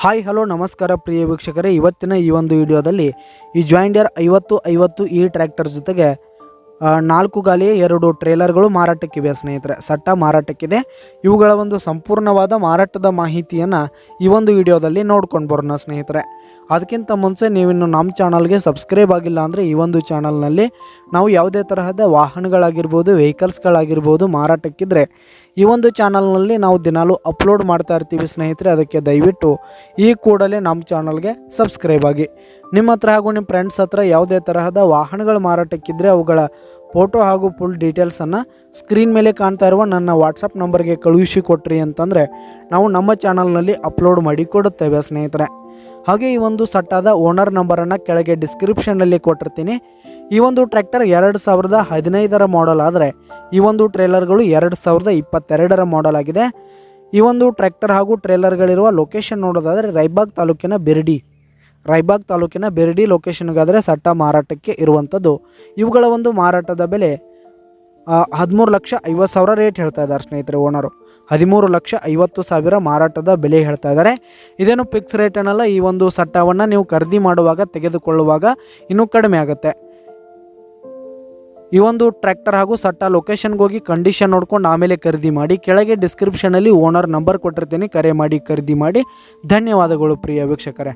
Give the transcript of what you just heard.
Hi hello ನಮಸ್ಕಾರ ಪ್ರಿಯ ವೀಕ್ಷಕರೇ, ಇವತ್ತಿನ ಈ ಒಂದು ವಿಡಿಯೋದಲ್ಲಿ ಈ ಜಾಯಿಂಡರ್ 5050 ಈ ಟ್ರ್ಯಾಕ್ಟರ್ ಜೊತೆಗೆ 4 ಗಾಲಿಯ 2 ಟ್ರೇಲರ್ಗಳು ಮಾರಾಟಕ್ಕಿವೆ ಸ್ನೇಹಿತರೆ. ಸಟ್ಟ ಮಾರಾಟಕ್ಕಿದೆ. ಇವುಗಳ ಒಂದು ಸಂಪೂರ್ಣವಾದ ಮಾರಾಟದ ಮಾಹಿತಿಯನ್ನು ಈ ಒಂದು ವಿಡಿಯೋದಲ್ಲಿ ನೋಡ್ಕೊಂಡು ಬರೋಣ ಸ್ನೇಹಿತರೆ. ಅದಕ್ಕಿಂತ ಮುಂಚೆ ನೀವಿನ್ನು ನಮ್ಮ ಚಾನಲ್ಗೆ ಸಬ್ಸ್ಕ್ರೈಬ್ ಆಗಿಲ್ಲ ಅಂದರೆ ಈ ಒಂದು ಚಾನಲ್ನಲ್ಲಿ ನಾವು ಯಾವುದೇ ತರಹದ ವಾಹನಗಳಾಗಿರ್ಬೋದು, ವೆಹಿಕಲ್ಸ್ಗಳಾಗಿರ್ಬೋದು ಮಾರಾಟಕ್ಕಿದ್ರೆ ಈ ಒಂದು ಚಾನಲ್ನಲ್ಲಿ ನಾವು ದಿನಾಲೂ ಅಪ್ಲೋಡ್ ಮಾಡ್ತಾ ಇರ್ತೀವಿ ಸ್ನೇಹಿತರೆ. ಅದಕ್ಕೆ ದಯವಿಟ್ಟು ಈ ಕೂಡಲೇ ನಮ್ಮ ಚಾನಲ್ಗೆ ಸಬ್ಸ್ಕ್ರೈಬ್ ಆಗಿ. ನಿಮ್ಮ ಹತ್ರ ಹಾಗೂ ನಿಮ್ಮ ಫ್ರೆಂಡ್ಸ್ ಹತ್ರ ಯಾವುದೇ ತರಹದ ವಾಹನಗಳು ಮಾರಾಟಕ್ಕಿದ್ರೆ ಅವುಗಳ ಫೋಟೋ ಹಾಗೂ ಫುಲ್ ಡೀಟೇಲ್ಸನ್ನು ಸ್ಕ್ರೀನ್ ಮೇಲೆ ಕಾಣ್ತಾ ಇರುವ ನನ್ನ ವಾಟ್ಸಪ್ ನಂಬರ್ಗೆ ಕಳುಹಿಸಿ ಕೊಟ್ರಿ ಅಂತಂದರೆ ನಾವು ನಮ್ಮ ಚಾನಲ್ನಲ್ಲಿ ಅಪ್ಲೋಡ್ ಮಾಡಿ ಕೊಡುತ್ತೇವೆ ಸ್ನೇಹಿತರೆ. ಹಾಗೆ ಈ ಒಂದು ಸಟ್ಟಾದ ಓನರ್ ನಂಬರನ್ನು ಕೆಳಗೆ ಡಿಸ್ಕ್ರಿಪ್ಷನ್ನಲ್ಲಿ ಕೊಟ್ಟಿರ್ತೀನಿ. ಈ ಒಂದು ಟ್ರ್ಯಾಕ್ಟರ್ 2015 ಮಾಡೆಲ್ ಆದರೆ ಈ ಒಂದು ಟ್ರೇಲರ್ಗಳು 2022 ಮಾಡೆಲ್ ಆಗಿದೆ. ಈ ಒಂದು ಟ್ರ್ಯಾಕ್ಟರ್ ಹಾಗೂ ಟ್ರೇಲರ್ಗಳಿರುವ ಲೊಕೇಶನ್ ನೋಡೋದಾದರೆ ರಾಯಬಾಗ್ ತಾಲೂಕಿನ ಬೆರಡಿ ಲೊಕೇಶನ್ಗಾದರೆ ಸಟ್ಟ ಮಾರಾಟಕ್ಕೆ ಇರುವಂಥದ್ದು. ಇವುಗಳ ಒಂದು ಮಾರಾಟದ ಬೆಲೆ 13,50,000 ರೇಟ್ ಹೇಳ್ತಾ ಇದ್ದಾರೆ ಸ್ನೇಹಿತರೆ. ಓನರು 13,50,000 ಮಾರಾಟದ ಬೆಲೆ ಹೇಳ್ತಾ ಇದ್ದಾರೆ. ಇದೇನು ಫಿಕ್ಸ್ ರೇಟ್ ಅನ್ನಲ್ಲ. ಈ ಒಂದು ಸಟ್ಟವನ್ನು ನೀವು ಖರೀದಿ ಮಾಡುವಾಗ, ತೆಗೆದುಕೊಳ್ಳುವಾಗ ಇನ್ನೂ ಕಡಿಮೆ ಆಗುತ್ತೆ. ಈ ಒಂದು ಟ್ರ್ಯಾಕ್ಟರ್ ಹಾಗೂ ಸಟ್ಟ ಲೊಕೇಶನ್ಗೆ ಹೋಗಿ ಕಂಡೀಷನ್ ನೋಡ್ಕೊಂಡು ಆಮೇಲೆ ಖರೀದಿ ಮಾಡಿ. ಕೆಳಗೆ ಡಿಸ್ಕ್ರಿಪ್ಷನಲ್ಲಿ ಓನರ್ ನಂಬರ್ ಕೊಟ್ಟಿರ್ತೀನಿ, ಕರೆ ಮಾಡಿ ಖರೀದಿ ಮಾಡಿ. ಧನ್ಯವಾದಗಳು ಪ್ರಿಯ ವೀಕ್ಷಕರೇ.